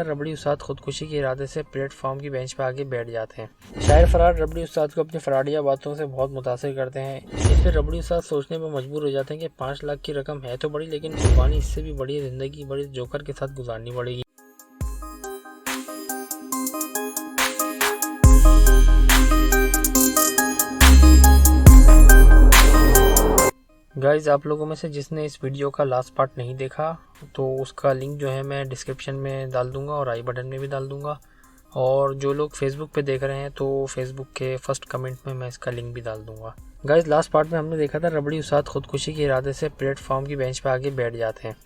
था रबड़ी उस्ताद खुदकुशी के इरादे से प्लेटफॉर्म की बेंच पर आके बैठ जाते हैं। शायर फरार रबड़ी उस्ताद को अपनी फराडिया बातों से बहुत मुतासिर करते हैं। इस पर रबड़ी उस्ताद सोचने पर मजबूर हो जाते हैं कि 5 लाख की रकम है तो बड़ी, लेकिन कुर्बानी इससे भी बड़ी जिंदगी बड़ी जोकर के साथ गुजारनी पड़ेगी। गाइज, आप लोगों में से जिसने इस वीडियो का लास्ट पार्ट नहीं देखा तो उसका लिंक जो है मैं डिस्क्रिप्शन में डाल दूंगा और आई बटन में भी डाल दूंगा। और जो लोग फेसबुक पे देख रहे हैं तो फेसबुक के फर्स्ट कमेंट में मैं इसका लिंक भी डाल दूंगा। गाइज, लास्ट पार्ट में हमने देखा था रबड़ी उस्ताद खुदकुशी के इरादे से प्लेटफॉर्म की बेंच पे आके बैठ जाते हैं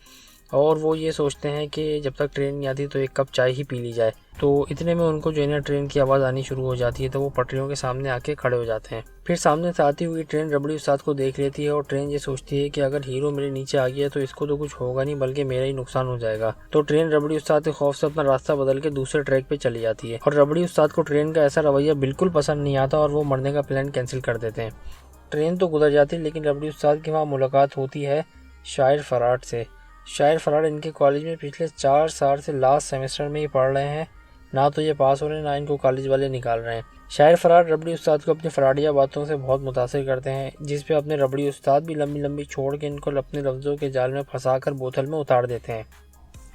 और वो ये सोचते हैं कि जब तक ट्रेन नहीं आती तो एक कप चाय ही पी ली जाए। तो इतने में उनको जो है ना ट्रेन की आवाज़ आनी शुरू हो जाती है, तो वो पटरियों के सामने आके खड़े हो जाते हैं। फिर सामने से आती हुई ट्रेन रबड़ी उस्ताद को देख लेती है और ट्रेन ये सोचती है कि अगर हीरो मेरे नीचे आ गया तो इसको तो कुछ होगा नहीं बल्कि मेरा ही नुकसान हो जाएगा। तो ट्रेन रबड़ी उस्ताद के खौफ से अपना रास्ता बदल के दूसरे ट्रैक पे चली जाती है और रबड़ी उस्ताद को ट्रेन का ऐसा रवैया बिल्कुल पसंद नहीं आता और वो मरने का प्लान कैंसिल कर देते हैं। ट्रेन तो गुजर जाती है लेकिन रबड़ी उस्ताद की वहाँ मुलाकात होती है शायर फरार से। शायर फरार इनके कॉलेज में पिछले 4 साल से लास्ट सेमेस्टर में ही पढ़ रहे हैं। ना तो ये पास हो रहे हैं ना इनको कॉलेज वाले निकाल रहे हैं। शायर फरार रबड़ी उस्ताद को अपनी फराडिया बातों से बहुत मुतासिर करते हैं, जिस पे अपने रबड़ी उस्ताद भी लंबी लंबी छोड़ के इनको अपने लफ्ज़ों के जाल में फंसाकर बोतल में उतार देते हैं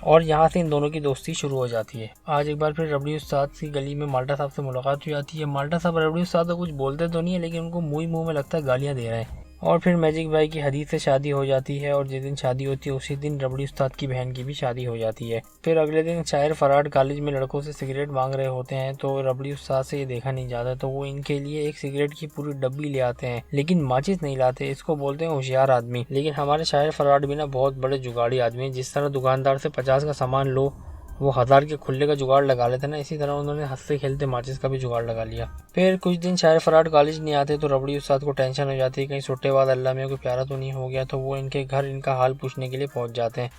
और यहाँ से इन दोनों की दोस्ती शुरू हो जाती है। आज एक बार फिर रबड़ी उस्ताद की गली में माल्टा साहब से मुलाकात हो जाती है। माल्टा साहब रबड़ी उस्ताद को कुछ बोलते तो नहीं है लेकिन उनको मुंह में लगता है गालियाँ दे रहे हैं। और फिर मैजिक भाई की हदीस से शादी हो जाती है और जिस दिन शादी होती है उसी दिन रबड़ी उस्ताद की बहन की भी शादी हो जाती है। फिर अगले दिन शायर फरार कॉलेज में लड़कों से सिगरेट मांग रहे होते हैं तो रबड़ी उस्ताद से ये देखा नहीं जाता, तो वो इनके लिए एक सिगरेट की पूरी डब्बी ले आते हैं लेकिन माचिस नहीं लाते। इसको बोलते हैं होशियार आदमी। लेकिन हमारे शायर फरार भी ना बहुत बड़े जुगाड़ी आदमी है। जिस तरह दुकानदार से 50 का सामान लो वो 1000 के खुले का जुगाड़ लगा लेते ना, इसी तरह उन्होंने हंसते खेलते माचिस का भी जुगाड़ लगा लिया। फिर कुछ दिन शायर फरार कॉलेज नहीं आते तो रबड़ी उस्ताद को टेंशन हो जाती है कहीं छुट्टे बाद अल्लाह में कोई प्यारा तो नहीं हो गया। तो वो इनके घर इनका हाल पूछने के लिए पहुंच जाते हैं।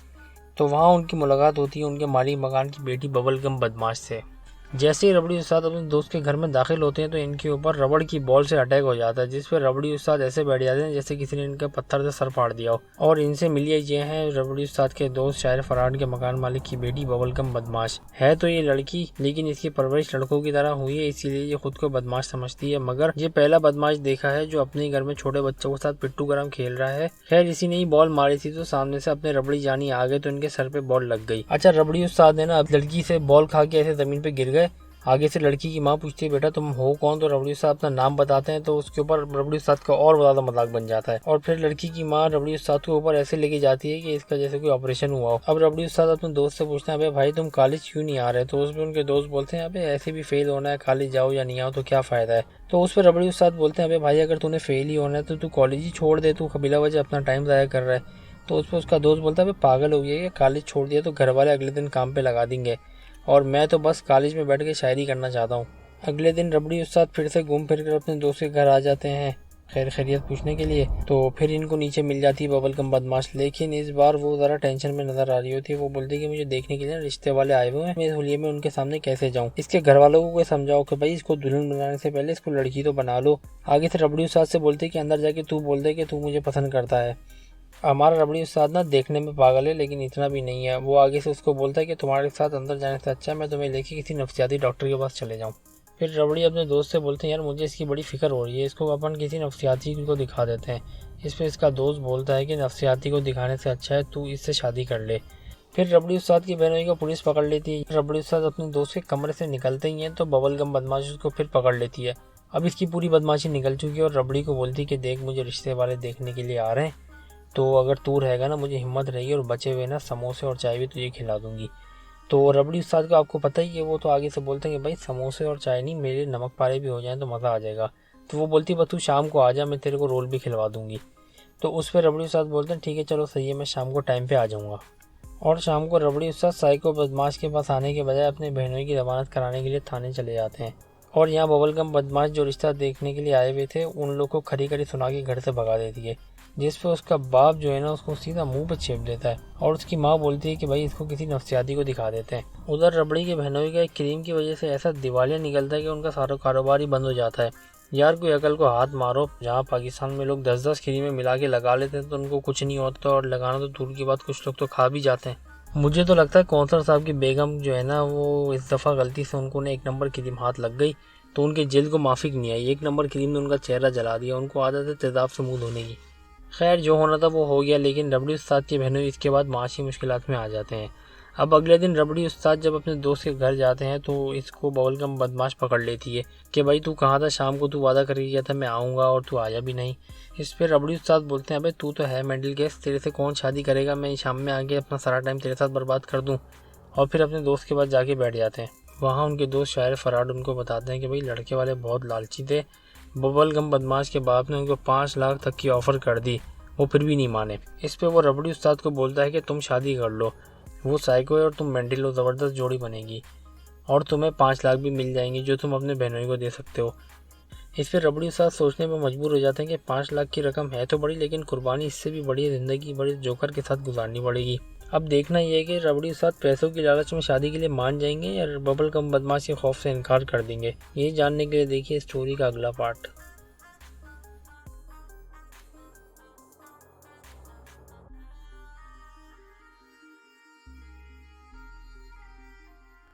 तो वहाँ उनकी मुलाकात होती है उनके मालिक मकान की बेटी बबल गम बदमाश से। जैसे ही रबड़ी उस्ताद अपने दोस्त के घर में दाखिल होते हैं तो इनके ऊपर रबड़ की बॉल से अटैक हो जाता है, जिस पर रबड़ी उस्ताद ऐसे बैठ जाते हैं जैसे किसी ने इनके पत्थर से सर फाड़ दिया हो। और इनसे मिलिए ये हैं रबड़ी उस्ताद के दोस्त शायर फरार के मकान मालिक की बेटी बबलगम बदमाश। है तो ये लड़की लेकिन इसकी परवरिश लड़कों की तरह हुई है, इसीलिए ये खुद को बदमाश समझती है। मगर ये पहला बदमाश देखा है जो अपने घर में छोटे बच्चों के साथ पिट्टू गरम खेल रहा है। खैर इसी ने ही बॉल मारी थी तो सामने से अपने रबड़ी जानी आ गए तो इनके सर पे बॉल लग गई। अच्छा, रबड़ी उस्ताद है ना अब लड़की से बॉल खा के ऐसे जमीन पे गिर गए। आगे से लड़की की माँ पूछती है बेटा तुम हो कौन, तो रबड़ी उस्ताद अपना नाम बताते हैं तो उसके ऊपर रबड़ी उस्ताद का और ज़्यादा मजाक बन जाता है। और फिर लड़की की माँ रबड़ी उस्ताद के ऊपर ऐसे लेके जाती है कि इसका जैसे कोई ऑपरेशन हुआ हो। अब रबड़ी उस्ताद अपने दोस्त से पूछते हैं अबे भाई तुम कॉलेज क्यों नहीं आ रहे, तो उसमें उनके दोस्त बोलते हैं अबे ऐसे भी फेल होना है, कॉलेज जाओ या नहीं आओ तो क्या फ़ायदा है। तो उस पर रबड़ी उस्ताद बोलते हैं अबे भाई अगर तूने फेल ही होना है तो तू कॉलेज ही छोड़ दे, तू बिला वजह अपना टाइम ज़ाया कर रहा है। तो उस पर उसका दोस्त बोलता है अबे पागल हो गया, कॉलेज छोड़ दिया तो घर वाले अगले दिन काम पे लगा देंगे और मैं तो बस कॉलेज में बैठ के शायरी करना चाहता हूँ। अगले दिन रबड़ी उस्ताद फिर से घूम फिर कर अपने दोस्त के घर आ जाते हैं खैर खैरियत पूछने के लिए। तो फिर इनको नीचे मिल जाती है बबलगम बदमाश, लेकिन इस बार वो ज़रा टेंशन में नजर आ रही होती है। वो बोलती है कि मुझे देखने के लिए रिश्ते वाले आए हुए हैं, मैं इस हुलिये में उनके सामने कैसे जाऊँ। इसके घर वालों को कोई समझाओ कि भाई इसको दुल्हन बनाने से पहले इसको लड़की तो बना लो। आगे से रबड़ी उस्ताद से बोलते हैं कि अंदर जाके तू बोल दे कि तू मुझे पसंद करता है। हमारा रबड़ी उस्ताद ना देखने में पागल है लेकिन इतना भी नहीं है। वो आगे से उसको बोलता है कि तुम्हारे साथ अंदर जाने से अच्छा मैं तुम्हें लेके किसी नफ्सियाती डॉक्टर के पास चले जाऊँ। फिर रबड़ी अपने दोस्त से बोलते हैं यार मुझे इसकी बड़ी फिक्र हो रही है, इसको अपन किसी नफ्सियाती को दिखा देते हैं। इस पर इसका दोस्त बोलता है कि नफ्सियाती को दिखाने से अच्छा है तू इससे शादी कर ले। फिर रबड़ी उस्ताद की बहनोई को पुलिस पकड़ लेती है। रबड़ी उस्ताद अपने दोस्त के कमरे से निकलते ही हैं तो बबलगम बदमाश उसको फिर पकड़ लेती है। अब इसकी पूरी बदमाशी निकल चुकी है और रबड़ी को बोलती है कि देख मुझे रिश्ते वाले देखने के लिए आ रहे हैं, तो अगर तू रहेगा ना मुझे हिम्मत रहेगी और बचे हुए ना समोसे और चाय भी तुझे खिला दूंगी। तो रबड़ी उस्ताद को आपको पता ही है, वो तो आगे से बोलते हैं कि भाई समोसे और चाय नहीं मेरे नमक पारे भी हो जाएं तो मज़ा आ जाएगा। तो वो बोलती है बस तू शाम को आ जा मैं तेरे को रोल भी खिलवा दूंगी। तो उस पर रबड़ी उस्ताद बोलते हैं ठीक है चलो सही है मैं शाम को टाइम पे आ जाऊँगा। और शाम को रबड़ी उस्ताद साइको बदमाश के पास आने के बजाय अपने बहनोई की जमानत कराने के लिए थाने चले जाते हैं। और यहाँ बबलगम बदमाश जो रिश्ता देखने के लिए आए हुए थे उन लोग को खरी खरी सुना के घर से भगा देती है, जिस पे उसका बाप जो है ना उसको सीधा मुंह पे छेप देता है और उसकी माँ बोलती है कि भाई इसको किसी नफ्सियाती को दिखा देते हैं। उधर रबड़ी के बहनोई का एक क्रीम की वजह से ऐसा दिवालिया निकलता है कि उनका सारा कारोबार ही बंद हो जाता है। यार कोई अकल को हाथ मारो, जहाँ पाकिस्तान में लोग 10-10 क्रीमें मिला के लगा लेते हैं तो उनको कुछ नहीं होता और लगाना तो दूर की बात कुछ लोग तो खा भी जाते हैं। मुझे तो लगता है कौंसर साहब की बेगम जो है ना, वो इस दफ़ा गलती से उनको ने 1 नंबर क्रीम हाथ लग गई तो उनके जल्द को माफिक नहीं आई। 1 नंबर क्रीम ने उनका चेहरा जला दिया। उनको आदत है तेज़ाब से मुंह धोने की। खैर जो होना था वो हो गया, लेकिन रबड़ी उस्ताद की बहनोई इसके बाद माशी मुश्किलात में आ जाते हैं। अब अगले दिन रबड़ी उस्ताद जब अपने दोस्त के घर जाते हैं तो इसको बबलगम बदमाश पकड़ लेती है कि भाई तू कहाँ था शाम को, तू वादा कर गया था मैं आऊँगा और तू आया भी नहीं। इस पर रबड़ी उस्ताद बोलते हैं अबे तू तो है मेंटल केस, तेरे से कौन शादी करेगा, मैं शाम में आके अपना सारा टाइम तेरे साथ बर्बाद कर दूँ। और फिर अपने दोस्त के पास जाके बैठ जाते हैं। वहाँ उनके दोस्त शायर फराड उनको बताते हैं कि भाई लड़के वाले बहुत लालची थे। बबल गम बदमाश के बाप ने उनको 5 लाख तक की ऑफ़र कर दी, वो फिर भी नहीं माने। इस पे वो रबड़ी उस्ताद को बोलता है कि तुम शादी कर लो, वो साइको है और तुम मेंटल हो, ज़बरदस्त जोड़ी बनेगी और तुम्हें 5 लाख भी मिल जाएंगे जो तुम अपने बहनोई को दे सकते हो। इस पर रबड़ी उस्ताद सोचने में मजबूर हो जाते हैं कि 5 लाख की रकम है तो बड़ी, लेकिन कुर्बानी इससे भी बड़ी ज़िंदगी बड़े जोकर के साथ गुजारनी पड़ेगी। अब देखना यह है कि रबड़ी उस्ताद पैसों की लालच में शादी के लिए मान जाएंगे या बबल गम बदमाश के खौफ से इनकार कर देंगे। ये जानने के लिए देखिए स्टोरी का अगला पार्ट।